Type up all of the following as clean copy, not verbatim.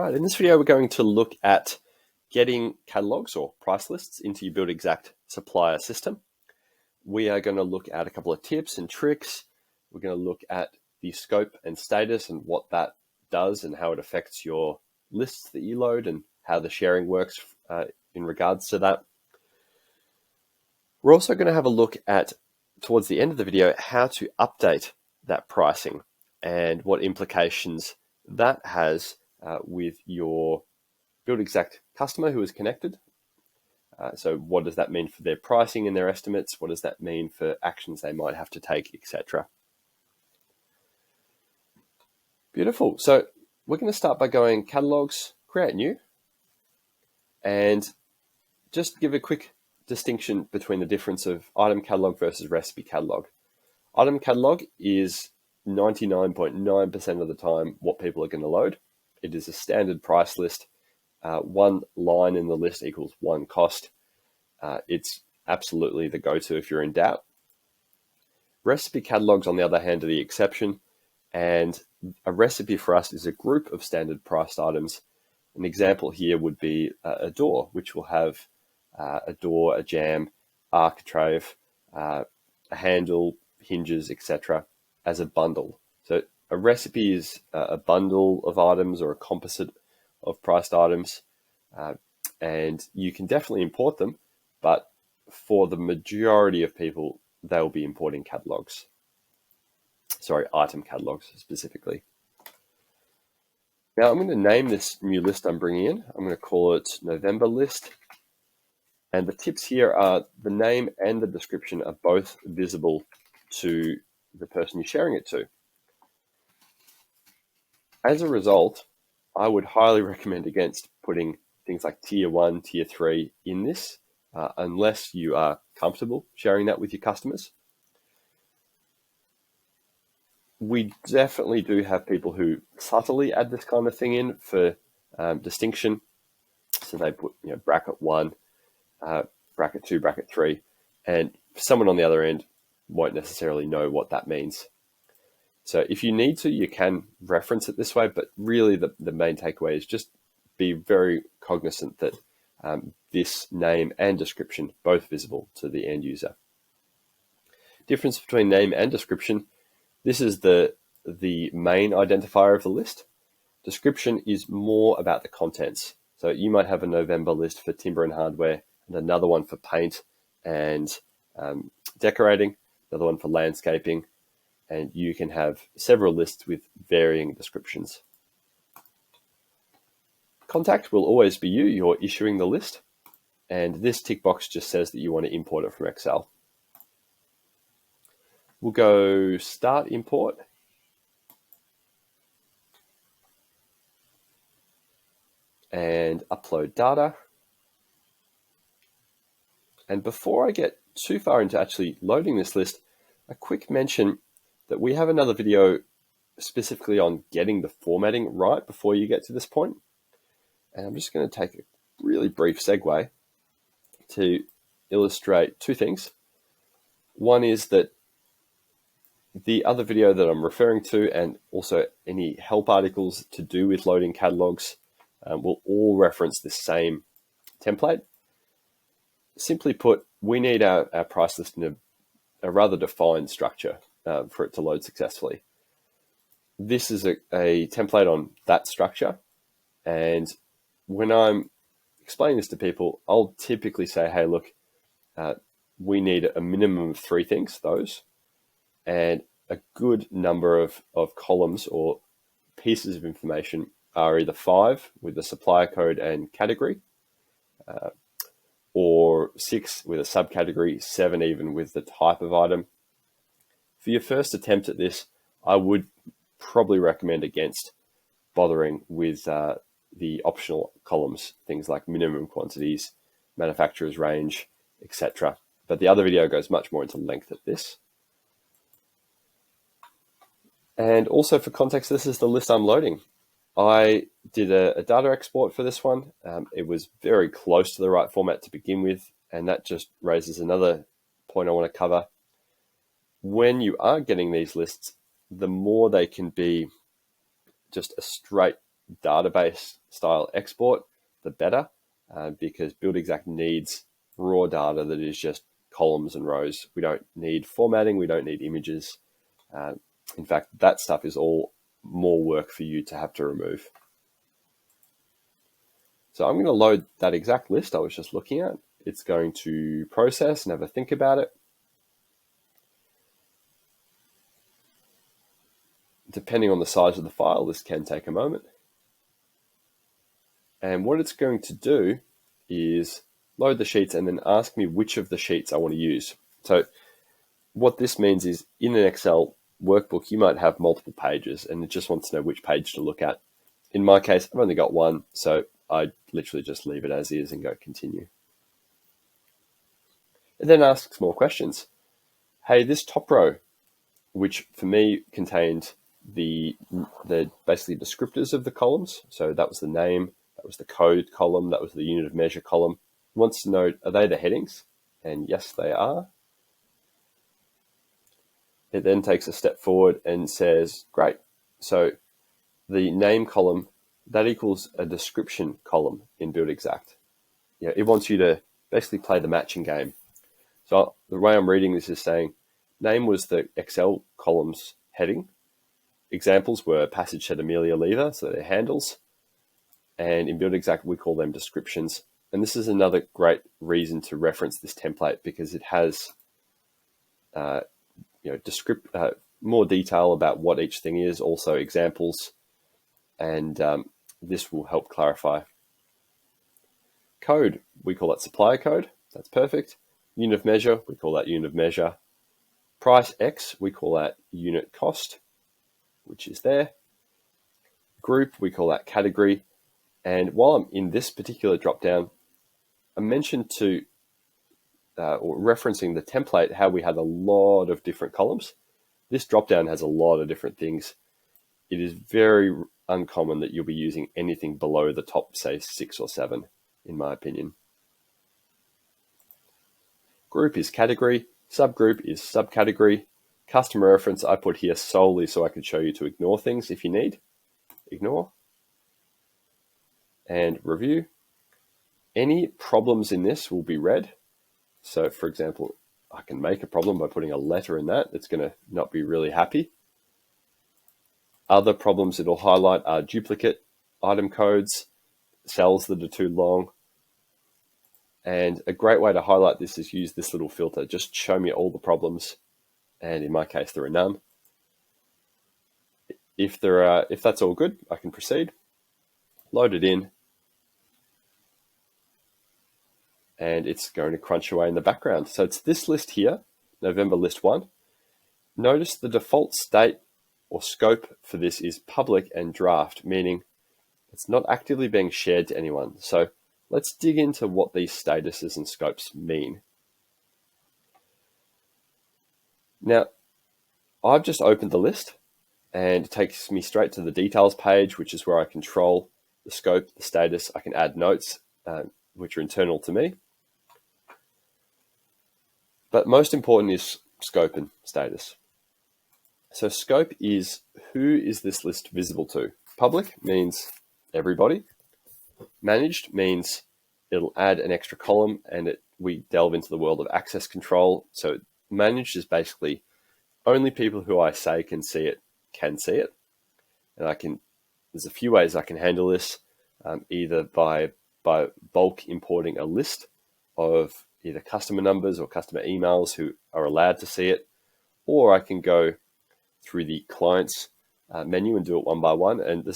Right, in this video, we're going to look at getting catalogs or price lists into your Buildxact supplier system. We are going to look at a couple of tips and tricks. We're going to look at the scope and status and what that does and how it affects your lists that you load and how the sharing works in regards to that. We're also going to have a look at, towards the end of the video, how to update that pricing and what implications that has with your Buildxact customer who is connected. So what does that mean for their pricing and their estimates? What does that mean for actions they might have to take, etc.? Beautiful. So we're going to start by going catalogs, create new, and just give a quick distinction between the difference of item catalog versus recipe catalog. Item catalog is 99.9% of the time what people are going to load. It is a standard price list. One line in the list equals one cost. It's absolutely the go-to if you're in doubt. Recipe catalogs, on the other hand, are the exception. And a recipe for us is a group of standard priced items. An example here would be a door, which will have a door, a jamb, architrave, a handle, hinges, etc. as a bundle. So a recipe is a bundle of items or a composite of priced items, and you can definitely import them, but for the majority of people, they'll be importing catalogs. Sorry, item catalogs specifically. Now I'm going to name this new list I'm bringing in. I'm going to call it November list. And the tips here are the name and the description are both visible to the person you're sharing it to. As a result, I would highly recommend against putting things like tier 1, tier 3 in this, unless you are comfortable sharing that with your customers. We definitely do have people who subtly add this kind of thing in for distinction. So they put bracket 1, bracket 2, bracket 3, and someone on the other end won't necessarily know what that means. So if you need to, you can reference it this way, but really the main takeaway is just be very cognizant that this name and description both visible to the end user. Difference between name and description: this is the main identifier of the list. Description is more about the contents. So you might have a November list for timber and hardware, and another one for paint and decorating, another one for landscaping, and you can have several lists with varying descriptions. Contact will always be you. You're issuing the list, and this tick box just says that you want to import it from Excel. We'll go Start Import. And upload data. And before I get too far into actually loading this list, a quick mention that we have another video specifically on getting the formatting right before you get to this point. And I'm just going to take a really brief segue to illustrate two things. One is that the other video that I'm referring to, and also any help articles to do with loading catalogs, will all reference this same template. Simply put, we need our price list in a rather defined structure for it to load successfully. This is a template on that structure, and when I'm explaining this to people, I'll typically say, hey, look, we need a minimum of 3 things, those, and a good number of columns or pieces of information are either 5 with the supplier code and category, or 6 with a subcategory, 7 even with the type of item. For your first attempt at this, I would probably recommend against bothering with the optional columns, things like minimum quantities, manufacturer's range, etc. But the other video goes much more into length at this. And also for context, this is the list I'm loading. I did a data export for this one. It was very close to the right format to begin with, and that just raises another point I want to cover. When you are getting these lists, the more they can be just a straight database style export, the better, because Buildxact needs raw data that is just columns and rows. We don't need formatting, we don't need images. In fact, that stuff is all more work for you to have to remove. So I'm going to load that exact list I was just looking at. It's going to process and have a think about it. Depending on the size of the file, this can take a moment. And what it's going to do is load the sheets and then ask me which of the sheets I want to use. So what this means is in an Excel workbook, you might have multiple pages and it just wants to know which page to look at. In my case, I've only got one, so I literally just leave it as is and go continue. It then asks more questions. Hey, this top row, which for me contained the basically descriptors of the columns. So that was the name, that was the code column, that was the unit of measure column. It wants to know, are they the headings? And yes, they are. It then takes a step forward and says, great. So the name column, that equals a description column in Buildxact. It wants you to basically play the matching game. So the way I'm reading this is saying, name was the Excel columns heading. Examples were passage head Amelia Lever, so they're handles. And in Buildxact, we call them descriptions. And this is another great reason to reference this template because it has more detail about what each thing is, also examples, and this will help clarify. Code, we call that supplier code. That's perfect. Unit of measure, we call that unit of measure. Price X, we call that unit cost, which is there. Group, we call that category. And while I'm in this particular dropdown, I mentioned or referencing the template, how we had a lot of different columns. This dropdown has a lot of different things. It is very uncommon that you'll be using anything below the top, say 6 or 7, in my opinion. Group is category, subgroup is subcategory. Customer reference I put here solely so I can show you to ignore things if you need. Ignore. And review. Any problems in this will be red. So for example, I can make a problem by putting a letter in that. It's going to not be really happy. Other problems it'll highlight are duplicate item codes, cells that are too long. And a great way to highlight this is use this little filter. Just show me all the problems. And in my case, there are none. If that's all good, I can proceed. Load it in. And it's going to crunch away in the background. So it's this list here, November list 1. Notice the default state or scope for this is public and draft, meaning it's not actively being shared to anyone. So let's dig into what these statuses and scopes mean. Now, I've just opened the list and it takes me straight to the details page, which is where I control the scope, the status. I can add notes, which are internal to me. But most important is scope and status. So scope is who is this list visible to? Public means everybody. Managed means it'll add an extra column and we delve into the world of access control. So managed is basically only people who I say can see it. And there's a few ways I can handle this, either by bulk importing a list of either customer numbers or customer emails who are allowed to see it, or I can go through the clients menu and do it one by one. And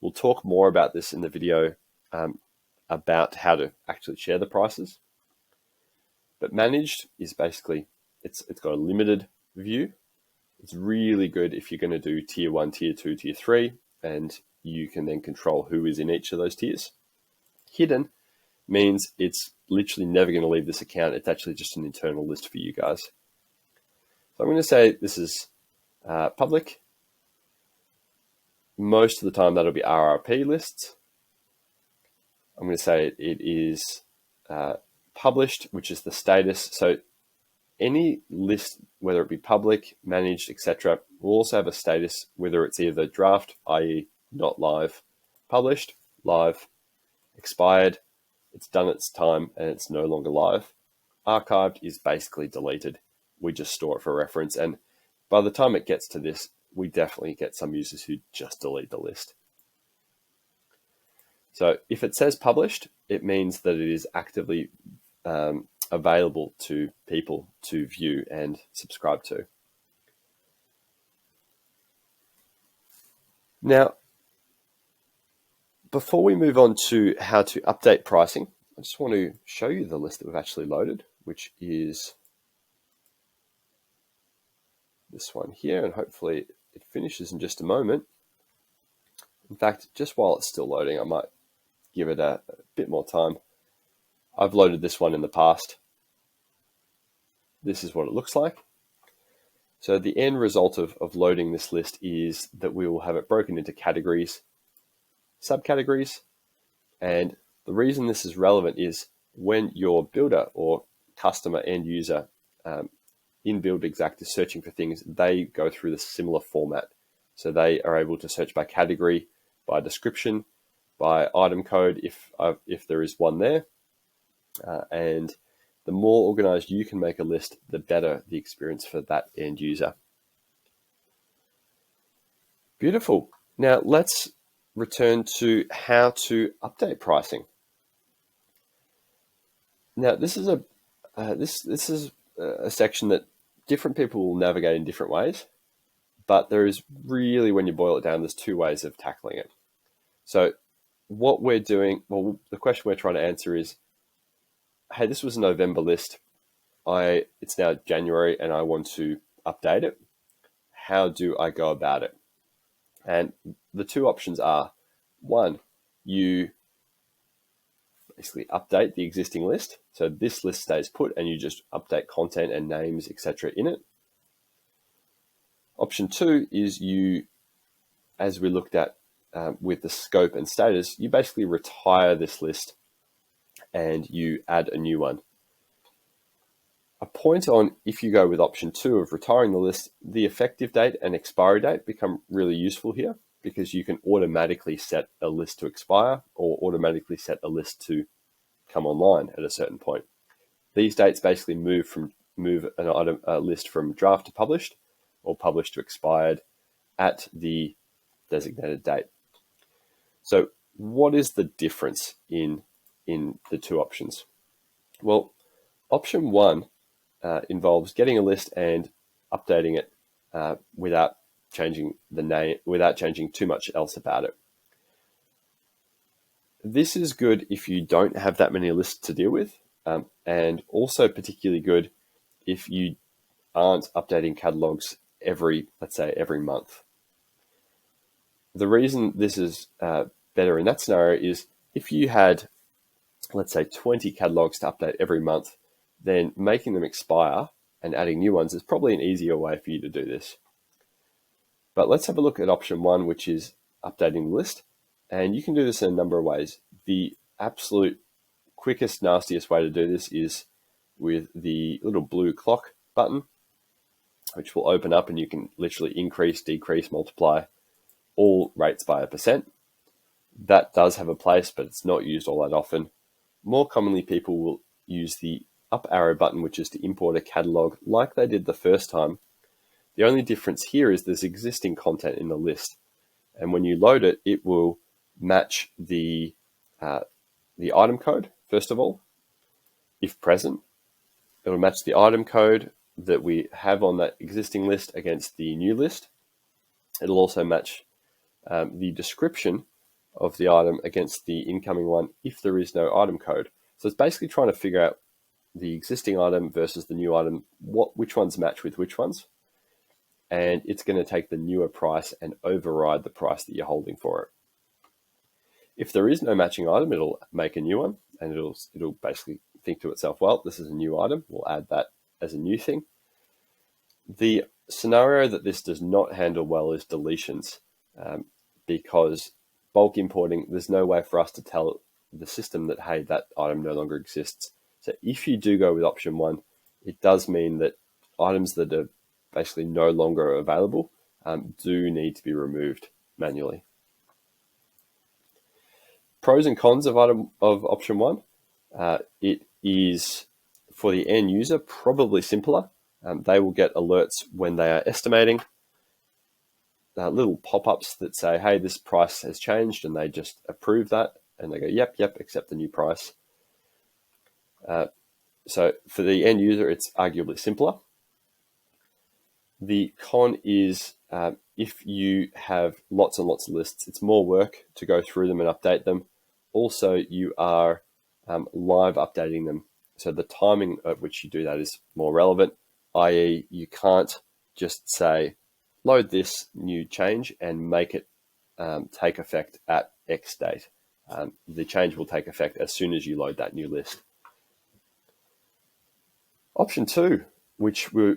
we'll talk more about this in the video about how to actually share the prices. But managed is basically, it's got a limited view. It's really good if you're going to do tier 1, tier 2, tier 3, and you can then control who is in each of those tiers. Hidden means it's literally never going to leave this account. It's actually just an internal list for you guys. So I'm going to say this is public. Most of the time that'll be RRP lists. I'm going to say it is published, which is the status. So any list, whether it be public, managed, etc., will also have a status, whether it's either draft, i.e. not live, published, live, expired, it's done its time, and it's no longer live. Archived is basically deleted. We just store it for reference, and by the time it gets to this, we definitely get some users who just delete the list. So if it says published, it means that it is actively available to people to view and subscribe to. Now, before we move on to how to update pricing, I just want to show you the list that we've actually loaded, which is this one here, and hopefully it finishes in just a moment. In fact, just while it's still loading, I might give it a bit more time. I've loaded this one in the past. This is what it looks like. So the end result of loading this list is that we will have it broken into categories, subcategories, and the reason this is relevant is when your builder or customer end user in Buildxact is searching for things, they go through the similar format. So they are able to search by category, by description, by item code, if there is one there. And the more organized you can make a list, the better the experience for that end user. Beautiful. Now let's return to how to update pricing. Now this is a section that different people will navigate in different ways, but there is really, when you boil it down, there's two ways of tackling it. So what we're doing, well, the question we're trying to answer is, hey, this was a November list. It's now January and I want to update it. How do I go about it? And the two options are, one, you basically update the existing list. So this list stays put and you just update content and names, etc. in it. Option two is you, as we looked at with the scope and status, you basically retire this list and you add a new one. A point on, if you go with option two of retiring the list, the effective date and expiry date become really useful here, because you can automatically set a list to expire or automatically set a list to come online at a certain point. These dates basically move a list from draft to published or published to expired at the designated date. So what is the difference in the two options? Well, option one involves getting a list and updating it without changing the name, without changing too much else about it. This is good if you don't have that many lists to deal with, and also particularly good if you aren't updating catalogs let's say every month. The reason this is better in that scenario is if you had, let's say, 20 catalogs to update every month, then making them expire and adding new ones is probably an easier way for you to do this. But let's have a look at option one, which is updating the list. And you can do this in a number of ways. The absolute quickest, nastiest way to do this is with the little blue clock button, which will open up and you can literally increase, decrease, multiply all rates by 1%. That does have a place, but it's not used all that often. More commonly, people will use the up arrow button, which is to import a catalog like they did the first time. The only difference here is there's existing content in the list. And when you load it, it will match the item code, first of all, if present. It'll match the item code that we have on that existing list against the new list. It'll also match the description of the item against the incoming one if there is no item code. So it's basically trying to figure out the existing item versus the new item, which ones match with which ones. And it's going to take the newer price and override the price that you're holding for it. If there is no matching item, it'll make a new one, and it'll basically think to itself, well, this is a new item, we'll add that as a new thing. The scenario that this does not handle well is deletions, because bulk importing, there's no way for us to tell the system that, hey, that item no longer exists. So if you do go with option one, it does mean that items that are basically no longer available do need to be removed manually. pros and cons of option 1. It is, for the end user, probably simpler. They will get alerts when they are estimating, little pop-ups that say, hey, this price has changed, and they just approve that, and they go, yep, accept the new price. So for the end user, it's arguably simpler. The con is if you have lots and lots of lists, it's more work to go through them and update them. Also, you are live updating them. So the timing at which you do that is more relevant, i.e. you can't just say, load this new change and make it take effect at X date. The change will take effect as soon as you load that new list. Option 2, which we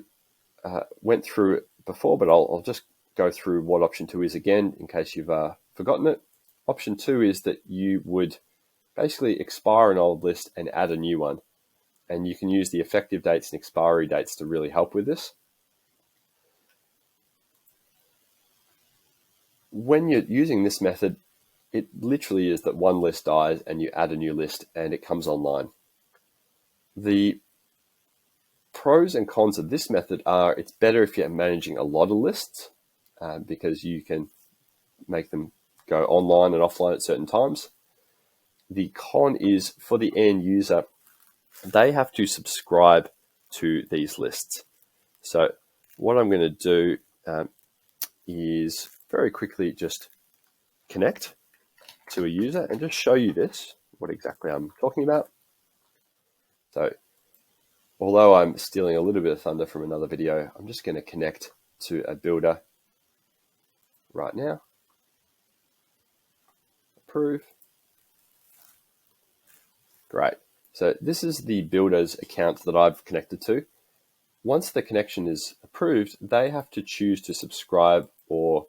went through before, but I'll just go through what option 2 is again in case you've forgotten it. Option 2 is that you would basically expire an old list and add a new one. And you can use the effective dates and expiry dates to really help with this. When you're using this method, it literally is that one list dies and you add a new list and it comes online. The pros and cons of this method are it's better if you're managing a lot of lists because you can make them go online and offline at certain times. The con is for the end user, they have to subscribe to these lists. So what I'm going to do is very quickly just connect to a user and just show you this, what exactly I'm talking about. So although I'm stealing a little bit of thunder from another video, I'm just going to connect to a builder right now. Approve. Great. So this is the builder's account that I've connected to. Once the connection is approved, they have to choose to subscribe or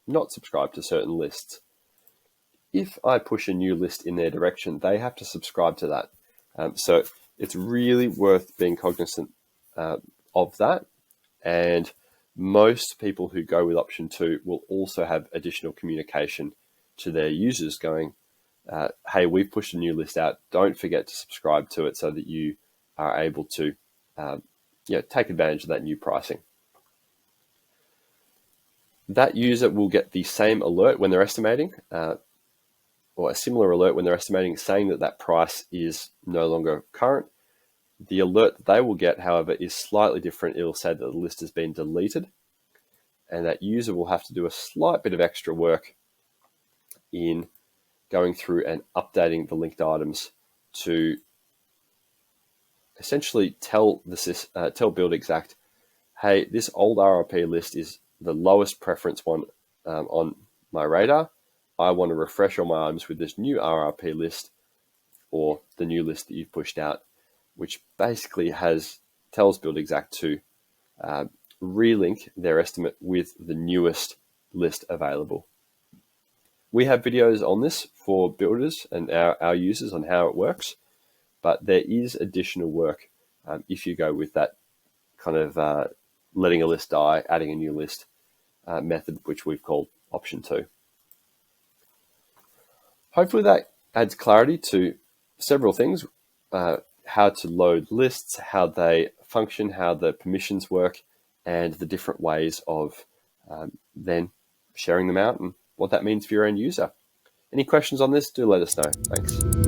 not subscribe to certain lists. If I push a new list in their direction, they have to subscribe to that. So it's really worth being cognizant of that. And most people who go with option 2 will also have additional communication to their users going, hey, we've pushed a new list out. Don't forget to subscribe to it so that you are able to take advantage of that new pricing. That user will get the same alert when they're estimating, or a similar alert when they're estimating, saying that that price is no longer current. The alert that they will get, however, is slightly different. It'll say that the list has been deleted, and that user will have to do a slight bit of extra work in going through and updating the linked items to essentially tell Buildxact, hey, this old RRP list is the lowest preference one on my radar. I want to refresh all my items with this new RRP list or the new list that you've pushed out, which basically tells Buildxact to relink their estimate with the newest list available. We have videos on this for builders and our users on how it works, but there is additional work if you go with that kind of letting a list die, adding a new list method, which we've called option 2. Hopefully that adds clarity to several things, how to load lists, how they function, how the permissions work, and the different ways of then sharing them out and what that means for your end user. Any questions on this, do let us know. Thanks.